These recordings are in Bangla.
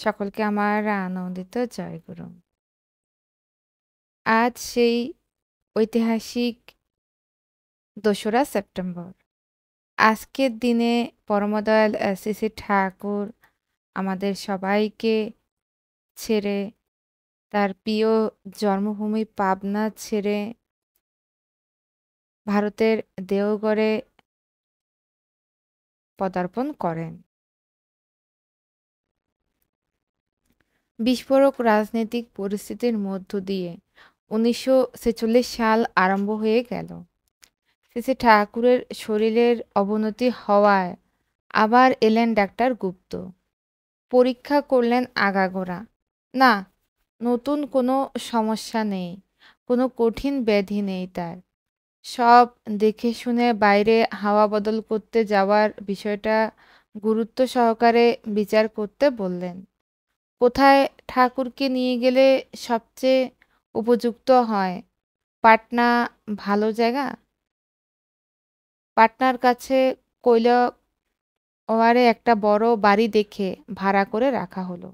সকলকে আমার আনন্দিত জয়গুরু। আজ সেই ঐতিহাসিক ২রা সেপ্টেম্বর। আজকের দিনে পরমদয়াল শ্রী শ্রী ঠাকুর আমাদের সবাইকে ছেড়ে, তার প্রিয় জন্মভূমি পাবনা ছেড়ে ভারতের দেওঘরে পদার্পণ করেন। বিস্ফোরক রাজনৈতিক পরিস্থিতির মধ্য দিয়ে ১৯৪৬ সাল আরম্ভ হয়ে গেল। শ্রী শ্রী ঠাকুরের শরীরের অবনতি হওয়ায় আবার এলেন ডাক্তার গুপ্ত। পরীক্ষা করলেন আগাগোড়া। না, নতুন কোনো সমস্যা নেই, কোনো কঠিন ব্যাধি নেই তার। সব দেখে শুনে বাইরে হাওয়া বদল করতে যাওয়ার বিষয়টা গুরুত্ব সহকারে বিচার করতে বললেন। কোথায় ঠাকুরকে নিয়ে গেলে সবচেয়ে উপযুক্ত হয়? পাটনা ভালো জায়গা? পাটনার কাছে কৈলাওয়ারে একটা বড় বাড়ি দেখে ভাড়া করে রাখা হলো।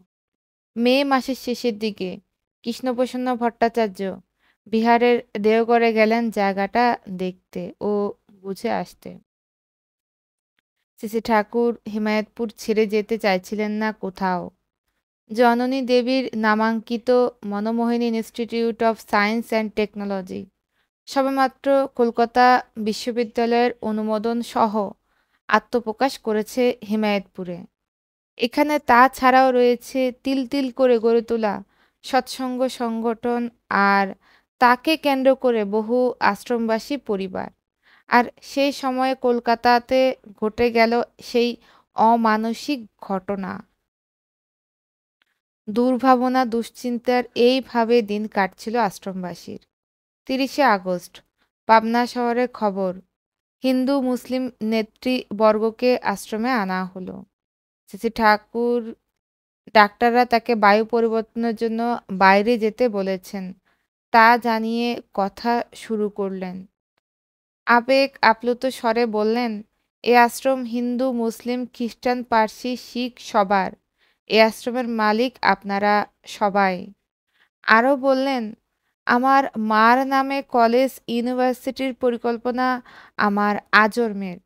মে মাসের শেষের দিকে কৃষ্ণপ্রসন্ন ভট্টাচার্য বিহারের দেওঘরে গেলেন জায়গাটা দেখতে ও বুঝে আসতে। শ্রী শ্রী ঠাকুর হিমায়তপুর ছেড়ে যেতে চাইছিলেন না কোথাও। জননী দেবীর নামাঙ্কিত Manmohini institute of science and technology সবেমাত্র কলকাতা বিশ্ববিদ্যালয়ের অনুমোদন সহ আত্মপ্রকাশ করেছে হিমায়তপুরে। এখানে তা ছাড়াও রয়েছে তিল তিল করে গড়ে তোলা সৎসঙ্গ সংগঠন আর তাকে কেন্দ্র করে বহু আশ্রমবাসী পরিবার। আর সেই সময়ে কলকাতাতে ঘটে গেল সেই অমানসিক ঘটনা। দুর্ভাবনা দুশ্চিন্তার এইভাবে দিন কাটছিল আশ্রমবাসীর। ৩০শে আগস্ট পাবনা শহরে খবর, হিন্দু মুসলিম নেতৃবর্গকে আশ্রমে আনা হলো। শ্রী শ্রী ঠাকুর ডাক্তাররা তাকে বায়ু পরিবর্তনের জন্য বাইরে যেতে বলেছেন তা জানিয়ে কথা শুরু করলেন। আবেগ আপ্লুত স্বরে বললেন, এ আশ্রম হিন্দু মুসলিম খ্রিস্টান পার্সি শিখ সবার। এ আশ্রমের মালিক আপনারা সবাই। আরও বললেন, আমার মার নামে কলেজ ইউনিভার্সিটির পরিকল্পনা আমার আজন্মের।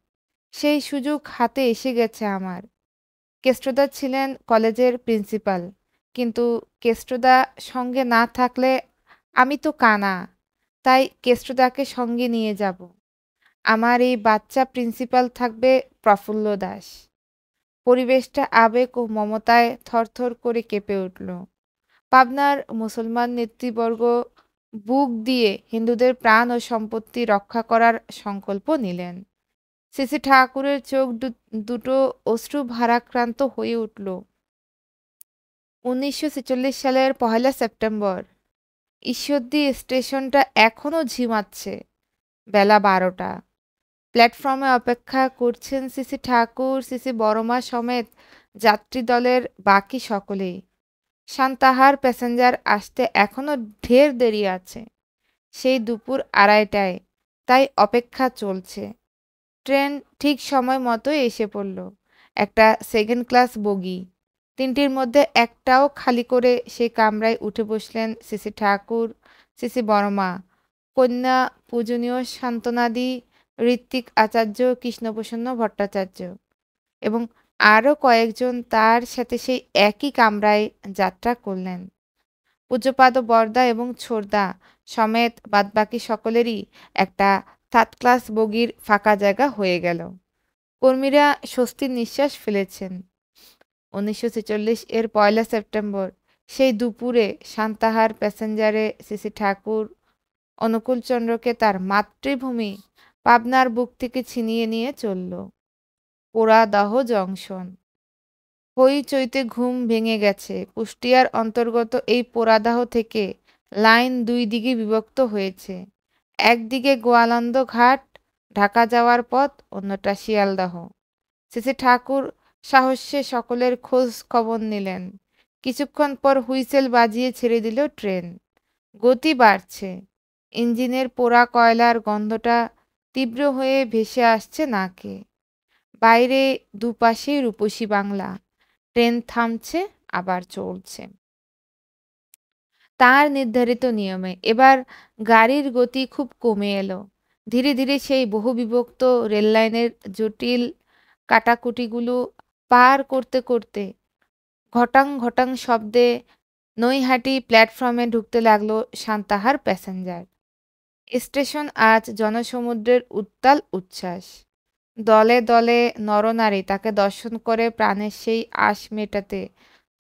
সেই সুযোগ হাতে এসে গেছে আমার। কেষ্টদা ছিলেন কলেজের প্রিন্সিপাল, কিন্তু কেষ্টদা সঙ্গে না থাকলে আমি তো কানা, তাই কেষ্টদাকে সঙ্গে নিয়ে যাব। আমার এই বাচ্চা প্রিন্সিপাল থাকবে প্রফুল্ল দাস। পরিবেশটা আবেগ ও মমতায় থরথর করে কেঁপে উঠল। পাবনার মুসলমান নেতৃবর্গ বুক দিয়ে হিন্দুদের প্রাণ ও সম্পত্তি রক্ষা করার সংকল্প নিলেন। শ্রী শ্রী ঠাকুরের চোখ দুটো অশ্রু ভারাক্রান্ত হয়ে উঠল। ১৯৪৬ সালের ১ সেপ্টেম্বর। ঈশ্বরদী স্টেশনটা এখনও ঝিমাচ্ছে। বেলা ১২টা। প্ল্যাটফর্মে অপেক্ষা করছেন শ্রী শ্রী ঠাকুর, শ্রী শ্রী বড়মা সমেত যাত্রী দলের বাকি সকলেই। সান্তাহার প্যাসেঞ্জার আসতে এখনও ঢের দেরি আছে। সেই দুপুর ২:৩০টায়, তাই অপেক্ষা চলছে। ট্রেন ঠিক সময় মতোই এসে পড়ল। একটা সেকেন্ড ক্লাস বগি। তিনটির মধ্যে একটাও খালি করে সেই কামরায় উঠে বসলেন শ্রী শ্রী ঠাকুর, শ্রী শ্রী বড়মা, কন্যা পূজনীয় সান্ত্বনাদি ঋত্বিক আচার্য, কৃষ্ণপ্রসন্ন ভট্টাচার্য এবং আরও কয়েকজন তার সাথে সেই একই কামরায় যাত্রা করলেন। পূজ্যপাদ বরদা এবং ছোড়দা সমেত বাদবাকি সকলেরই একটা থার্ড ক্লাস বগির ফাঁকা জায়গা হয়ে গেল। কর্মীরা স্বস্তির নিঃশ্বাস ফেলেছেন। ১৯৪৬ এর ১ সেপ্টেম্বর সেই দুপুরে সান্তাহার প্যাসেঞ্জারে শ্রী শ্রী ঠাকুর অনুকূলচন্দ্রকে তার মাতৃভূমি পাবনার বুক থেকে ছিনিয়ে নিয়ে চলল। পোড়াদহ জংশন। হইচইতে ঘুম ভেঙে গেছে। কুষ্টিয়ার অন্তর্গত এই পোড়াদহ থেকে লাইন দুই দিকে বিভক্ত হয়েছে। একদিকে গোয়ালন্দ ঘাট ঢাকা যাওয়ার পথ, অন্যটা শিয়ালদহ। শ্রী শ্রী ঠাকুর সাহস্যে সকলের খোঁজ খবর নিলেন। কিছুক্ষণ পর হুইসেল বাজিয়ে ছেড়ে দিল ট্রেন। গতি বাড়ছে। ইঞ্জিনের পোড়া কয়লার গন্ধটা তীব্র হয়ে ভেসে আসছে নাকে। বাইরে দুপাশে রূপসী বাংলা। ট্রেন থামছে, আবার চলছে তার নির্ধারিত নিয়মে। এবার গাড়ির গতি খুব কমে এলো। ধীরে ধীরে সেই বহুবিভক্ত রেললাইনের জটিল কাটাকুটিগুলো পার করতে করতে ঘটাং ঘটাং শব্দে নৈহাটি প্ল্যাটফর্মে ঢুকতে লাগলো সান্তাহার প্যাসেঞ্জার। স্টেশন আজ জনসমুদ্রের উত্তাল উচ্ছ্বাস। দলে দলে নরনারী তাকে দর্শন করে প্রাণের সেই আশ মেটাতে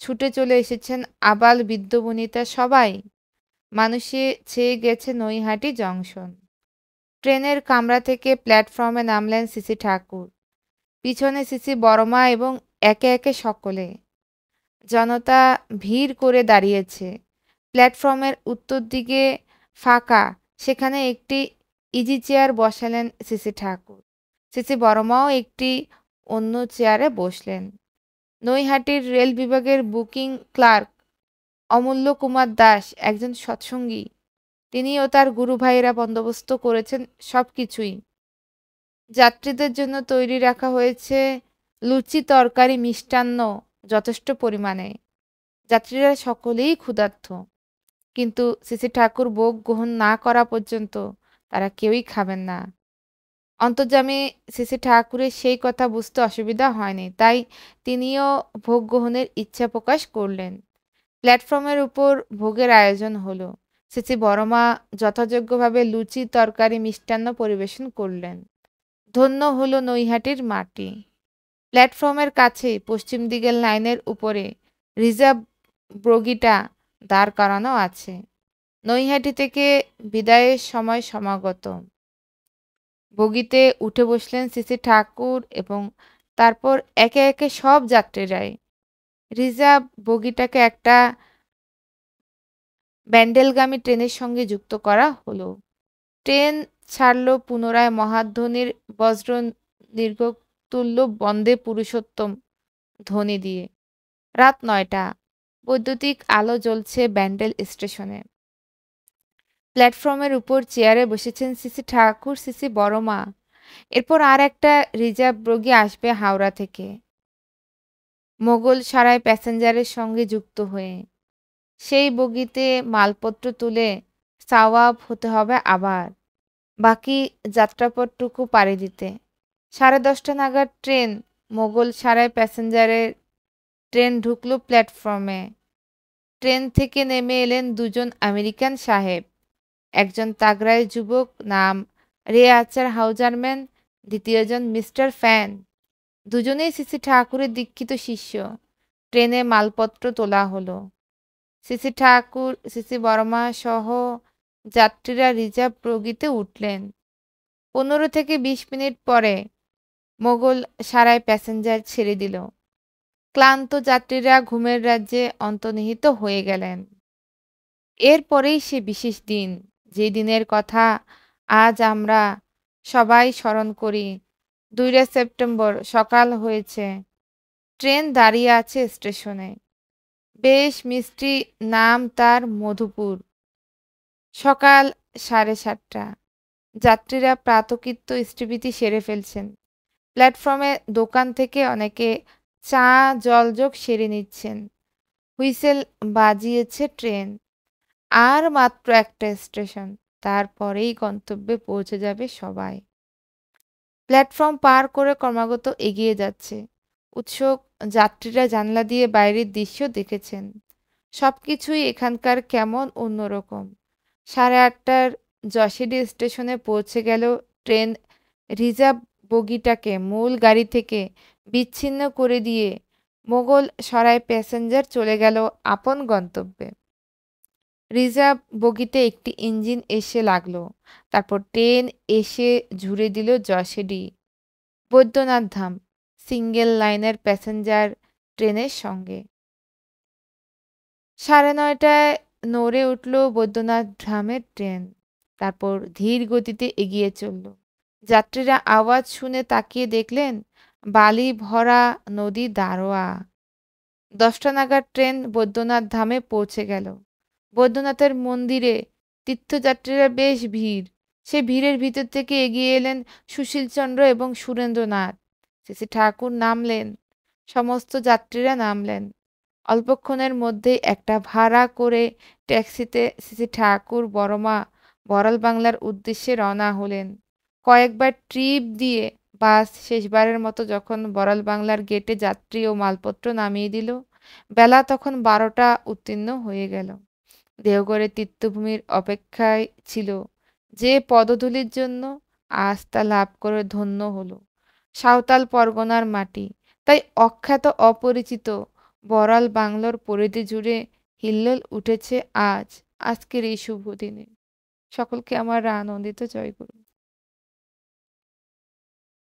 ছুটে চলে এসেছেন আবাল বৃদ্ধ বনিতা সবাই। মানুষে ছেয়ে গেছে নৈহাটি জংশন। ট্রেনের কামরা থেকে প্ল্যাটফর্মে নামলেন সিসি ঠাকুর, পিছনে সিসি বড়মা এবং একে একে সকলে। জনতা ভিড় করে দাঁড়িয়েছে। প্ল্যাটফর্মের উত্তর দিকে ফাঁকা, সেখানে একটি ইজি চেয়ার বসালেন সিসি ঠাকুর। সিসি বড়মাও একটি অন্য চেয়ারে বসলেন। নৈহাটির রেল বিভাগের বুকিং ক্লার্ক অমূল্য কুমার দাস একজন সৎসঙ্গী। তিনি ও তার গুরু ভাইয়েরা বন্দোবস্ত করেছেন সব কিছুই। যাত্রীদের জন্য তৈরি রাখা হয়েছে লুচি তরকারি মিষ্টান্ন যথেষ্ট পরিমাণে। যাত্রীরা সকলেই ক্ষুধার্ত, কিন্তু সিসি ঠাকুর ভোগ গ্রহণ না করা পর্যন্ত তারা কেউই খাবেন না। অন্তর্যামী সিসি ঠাকুরের সেই কথা বুঝতে অসুবিধা হয়নি, তাই তিনিও ভোগ গ্রহণের ইচ্ছা প্রকাশ করলেন। প্ল্যাটফর্মের উপর ভোগের আয়োজন হলো। সিসি বড়মা যথাযোগ্যভাবে লুচি তরকারি মিষ্টান্ন পরিবেশন করলেন। ধন্য হলো নৈহাটির মাটি। প্ল্যাটফর্মের কাছেই পশ্চিম দিকের লাইনের উপরে রিজার্ভ বগিটা দাঁড় করানো আছে। নৈহাটি থেকে বিদায়ের সময় সমাগত। বগিতে উঠে বসলেন সিসি ঠাকুর এবং তারপর একে একে সব যাত্রীরাই। রিজার্ভ বগিটাকে একটা ব্যান্ডেলগামী ট্রেনের সঙ্গে যুক্ত করা হলো। ট্রেন ছাড়ল পুনরায় মহাধ্বনির বজ্র নির্গতুল্য বন্দে পুরুষোত্তম ধ্বনি দিয়ে। রাত ৯টা। বৈদ্যুতিক আলো জ্বলছে ব্যান্ডেল স্টেশনে। প্ল্যাটফর্মের উপর চেয়ারে বসেছেন সিসি ঠাকুর, সিসি বড়মা। এরপর আর একটা রিজার্ভ বগি আসবে হাওড়া থেকে, মোগল সারায় প্যাসেঞ্জারের সঙ্গে যুক্ত হয়ে। সেই বগিতে মালপত্র তুলে সাওয়াব হতে হবে আবার, বাকি যাত্রাপথটুকু পাড়ি দিতে। 10:30 নাগাদ ট্রেন মোগল সারায় প্যাসেঞ্জারের ট্রেন ঢুকলো প্ল্যাটফর্মে। ট্রেন থেকে নেমে এলেন দুজন আমেরিকান সাহেব, একজন তাগড়াই যুবক নাম রে আচার হাউজারম্যান, দ্বিতীয়জন মিস্টার ফ্যান। দুজনেই সিসি ঠাকুরের দীক্ষিত শিষ্য। ট্রেনে মালপত্র তোলা হলো। সিসি ঠাকুর, সিসি বর্মা সহ যাত্রীরা রিজার্ভ বগিতে উঠলেন। 15 থেকে 20 মিনিট পরে মোগল সারায় প্যাসেঞ্জার ছেড়ে দিল। ক্লান্ত যাত্রীরা ঘুমের রাজ্যে অন্তর্নিহিত হয়ে গেলেন। এরপরেই সে বিশেষ দিন, যে দিনের কথা আজ আমরা সবাই স্মরণ করি। 2 সেপ্টেম্বর সকাল হয়েছে। ট্রেন দাঁড়িয়ে আছে স্টেশনে। বেশ মিষ্টি নাম তার, মধুপুর। সকাল 7:30। যাত্রীরা প্রাতকৃত্য ইষ্টভীতি সেরে ফেলছেন। প্ল্যাটফর্মে দোকান থেকে অনেকে চা জলযোগ সেরে নিচ্ছেন। Whistle বাজিয়েছে train. আর মাত্র একটা স্টেশন, তারপরেই গন্তব্যে পৌঁছে যাবে সবাই। প্ল্যাটফর্ম পার করে ক্রমাগত এগিয়ে যাচ্ছে। উৎসুক যাত্রীরা জানলা দিয়ে বাইরের দৃশ্য দেখেছেন। সবকিছুই এখানকার কেমন অন্যরকম। 8:30টার যশোডি স্টেশনে পৌঁছে গেল ট্রেন রিজার্ভ বগিটাকে মূল গাড়ি থেকে বিচ্ছিন্ন করে দিয়ে মোগল সরায় প্যাসেঞ্জার চলে গেল আপন গন্তব্যে। রিজার্ভ বগিতে একটি ইঞ্জিন এসে লাগলো। তারপর ট্রেন এসে ঝুড়ে দিল যশোডি বৈদ্যনাথ ধাম সিঙ্গেল লাইনের প্যাসেঞ্জার ট্রেনের সঙ্গে। 9:30টায় নড়ে উঠল বৈদ্যনাথ ধামের ট্রেন। তারপর ধীর গতিতে এগিয়ে চলল। যাত্রীরা আওয়াজ শুনে তাকিয়ে দেখলেন বালি ভরা নদী দারোয়া। 10টা নাগাদ ট্রেন বৈদ্যনাথ ধামে পৌঁছে গেল। বৈদ্যনাথের মন্দিরে তীর্থযাত্রীরা বেশ ভিড়। সে ভিড়ের ভিতর থেকে এগিয়ে এলেন সুশীলচন্দ্র এবং সুরেন্দ্রনাথ। সিসি ঠাকুর নামলেন, সমস্ত যাত্রীরা নামলেন। অল্পক্ষণের মধ্যেই একটা ভাড়া করে ট্যাক্সিতে শ্রী ঠাকুর বড়মা বড়াল বাংলার উদ্দেশ্যে রওনা হলেন। কয়েকবার ট্রিপ দিয়ে বাস শেষবারের মতো যখন বড়াল বাংলার গেটে যাত্রী ও মালপত্র নামিয়ে দিল, বেলা তখন 12টা উত্তীর্ণ হয়ে গেল। দেওঘরের তীর্থভূমির অপেক্ষায় ছিল যে পদধূলির জন্য আজ তা লাভ করে ধন্য হলো। সাঁওতাল পরগনার মাটি, তাই অখ্যাত অপরিচিত বড়াল বাংলোর পরিধি জুড়ে হিল্লোল উঠেছে আজকের এই শুভ দিনে। সকলকে আমার আনন্দিত জয়গুরু।